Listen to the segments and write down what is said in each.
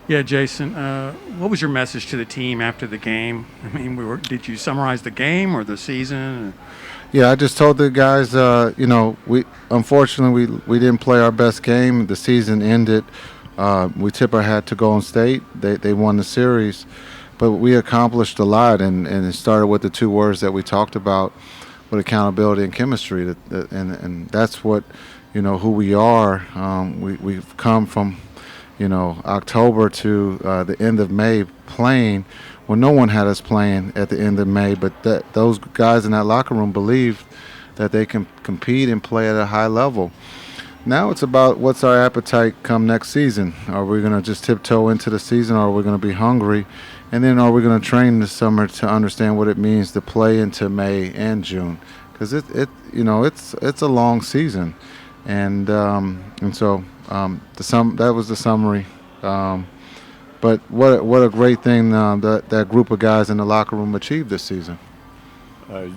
Yeah, Jason, what was your message to the team after the game? I mean, did you summarize the game or the season? Yeah, I just told the guys, we unfortunately we didn't play our best game. The season ended. We tip our hat to Golden State. They won the series, but we accomplished a lot, and it started with the two words that we talked about, with accountability and chemistry. And that's what, who we are. We've come from, October to the end of May playing. Well, no one had us playing at the end of May, but those guys in that locker room believed that they can compete and play at a high level. Now it's about what's our appetite come next season. Are we going to just tiptoe into the season, or are we going to be hungry? And then are we going to train this summer to understand what it means to play into May and June? Because it's a long season, and so that was the summary. But what a great thing that group of guys in the locker room achieved this season.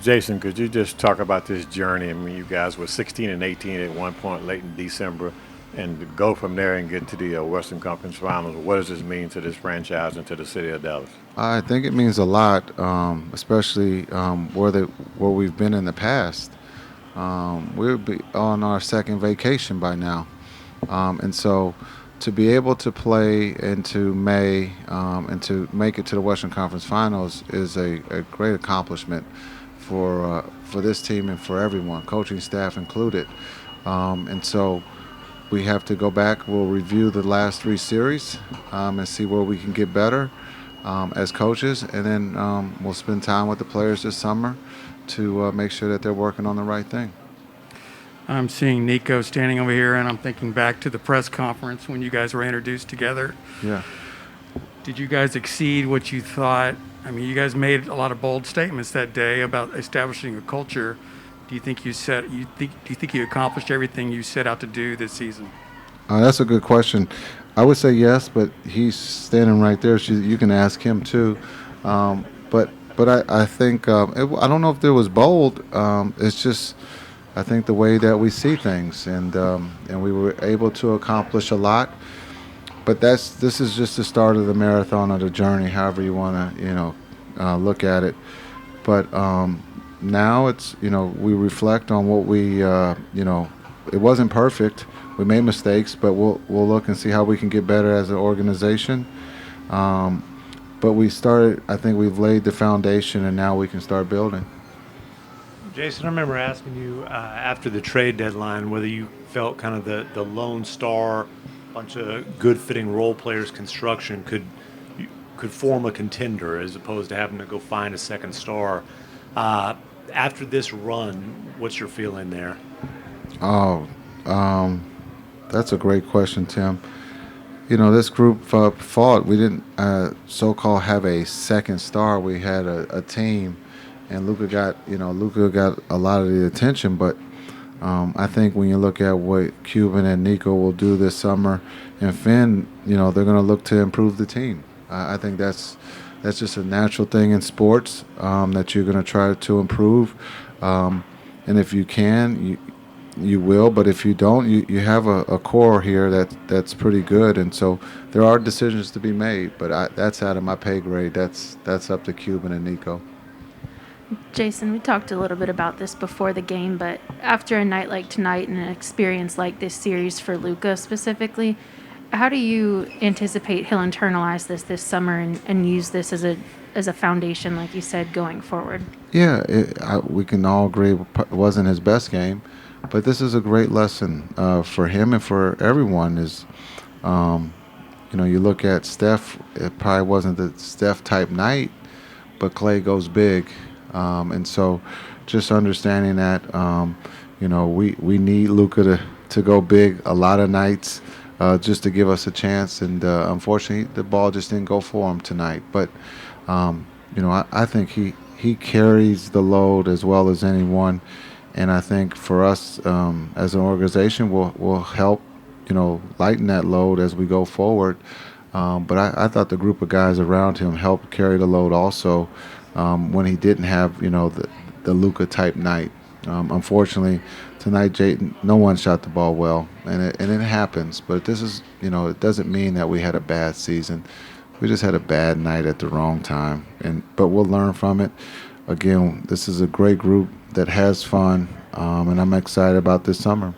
Jason, could you just talk about this journey? I mean, you guys were 16 and 18 at one point late in December, and to go from there and get to the Western Conference Finals. What does this mean to this franchise and to the city of Dallas? I think it means a lot, especially where we've been in the past. We'll be on our second vacation by now, and so to be able to play into May and to make it to the Western Conference Finals is a great accomplishment for this team and for everyone, coaching staff included. And so we have to go back. We'll review the last three series and see where we can get better as coaches, and then we'll spend time with the players this summer to make sure that they're working on the right thing. I'm seeing Nico standing over here, and I'm thinking back to the press conference when you guys were introduced together. Yeah. Did you guys exceed what you thought? I mean, you guys made a lot of bold statements that day about establishing a culture. Do you think you accomplished everything you set out to do this season? That's a good question. I would say yes, but he's standing right there. You can ask him too. But I think I don't know if it was bold. It's just, I think, the way that we see things, and we were able to accomplish a lot. But this is just the start of the marathon, of the journey, however you want to look at it. But now it's we reflect on what we it wasn't perfect. We made mistakes, but we'll look and see how we can get better as an organization. But we started. I think we've laid the foundation, and now we can start building. Jason, I remember asking you after the trade deadline whether you felt kind of the lone star, bunch of good-fitting role players construction could form a contender as opposed to having to go find a second star. After this run, what's your feeling there? Oh, that's a great question, Tim. This group fought. We didn't so-called have a second star. We had a team. And Luka got a lot of the attention, but I think when you look at what Cuban and Nico will do this summer, and Finn, they're going to look to improve the team. I think that's just a natural thing in sports, that you're going to try to improve, and if you can, you will. But if you don't, you have a core here that's pretty good, and so there are decisions to be made. But that's out of my pay grade. That's up to Cuban and Nico. Jason, we talked a little bit about this before the game, but after a night like tonight and an experience like this series for Luka specifically, how do you anticipate he'll internalize this summer and use this as a foundation, like you said, going forward? Yeah, we can all agree it wasn't his best game, but this is a great lesson for him and for everyone. You look at Steph, it probably wasn't the Steph type night, but Clay goes big. And so just understanding that, we need Luka to go big a lot of nights just to give us a chance. And unfortunately, the ball just didn't go for him tonight. But, I think he carries the load as well as anyone. And I think for us as an organization, we'll help, lighten that load as we go forward. But I thought the group of guys around him helped carry the load also. When he didn't have, the Luka type night. Unfortunately, tonight, no one shot the ball well, and it happens. But this is, it doesn't mean that we had a bad season. We just had a bad night at the wrong time, but we'll learn from it. Again, this is a great group that has fun, and I'm excited about this summer.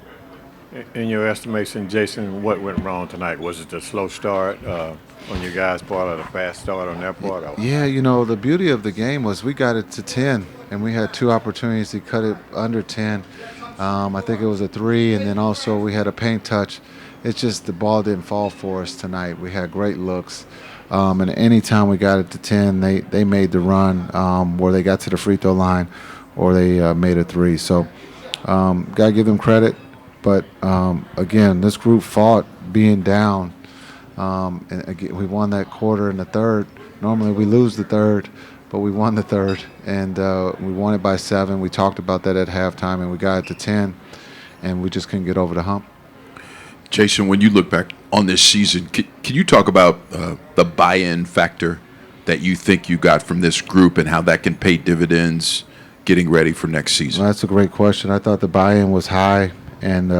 In your estimation, Jason, what went wrong tonight? Was it the slow start on your guys' part or the fast start on their part? Yeah, the beauty of the game was we got it to 10, and we had two opportunities to cut it under 10. I think it was a 3, and then also we had a paint touch. It's just the ball didn't fall for us tonight. We had great looks. And any time we got it to 10, they made the run where they got to the free throw line or they made a 3. So got to give them credit. But, again, this group fought being down. And again, we won that quarter in the third. Normally we lose the third, but we won the third. And we won it by 7. We talked about that at halftime, and we got it to 10. And we just couldn't get over the hump. Jason, when you look back on this season, can you talk about the buy-in factor that you think you got from this group and how that can pay dividends getting ready for next season? Well, that's a great question. I thought the buy-in was high, and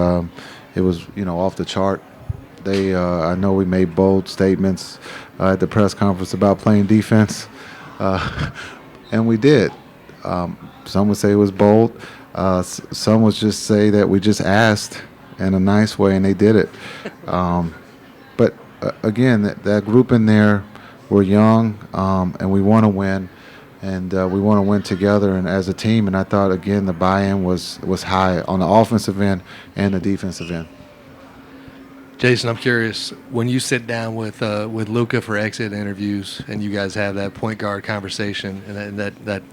it was, off the chart. I know we made bold statements at the press conference about playing defense, and we did. Some would say it was bold. Some would just say that we just asked in a nice way, and they did it. But again, that group in there, we're young, and we want to win, and we want to win together and as a team. And I thought, again, the buy-in was high on the offensive end and the defensive end. Jason, I'm curious, when you sit down with Luka for exit interviews and you guys have that point guard conversation and that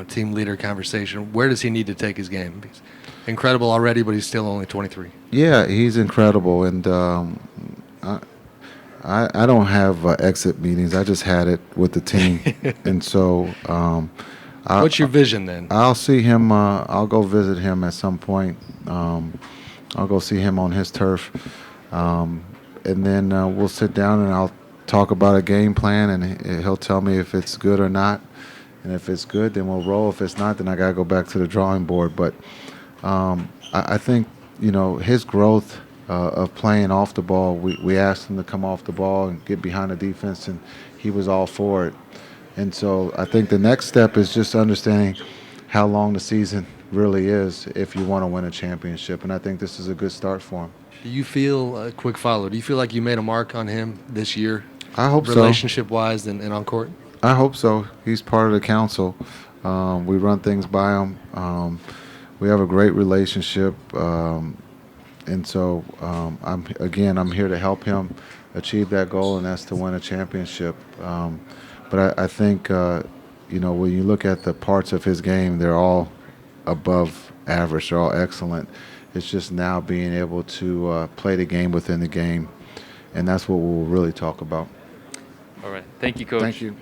team leader conversation, where does he need to take his game? He's incredible already, but he's still only 23. Yeah, he's incredible, and I don't have exit meetings. I just had it with the team, and so. What's your vision then? I'll see him. I'll go visit him at some point. I'll go see him on his turf. And then we'll sit down and I'll talk about a game plan, and he'll tell me if it's good or not. And if it's good, then we'll roll. If it's not, then I got to go back to the drawing board. But I think, his growth of playing off the ball, we asked him to come off the ball and get behind the defense, and he was all for it. And so I think the next step is just understanding how long the season really is if you want to win a championship. And I think this is a good start for him. Do you feel, a quick follow, do you feel like you made a mark on him this year? I hope so. Relationship-wise and on court? I hope so. He's part of the council. We run things by him. We have a great relationship. And so, I'm here to help him achieve that goal, and that's to win a championship. But I think, when you look at the parts of his game, they're all above average. They're all excellent. It's just now being able to play the game within the game, and that's what we'll really talk about. All right. Thank you, Coach. Thank you.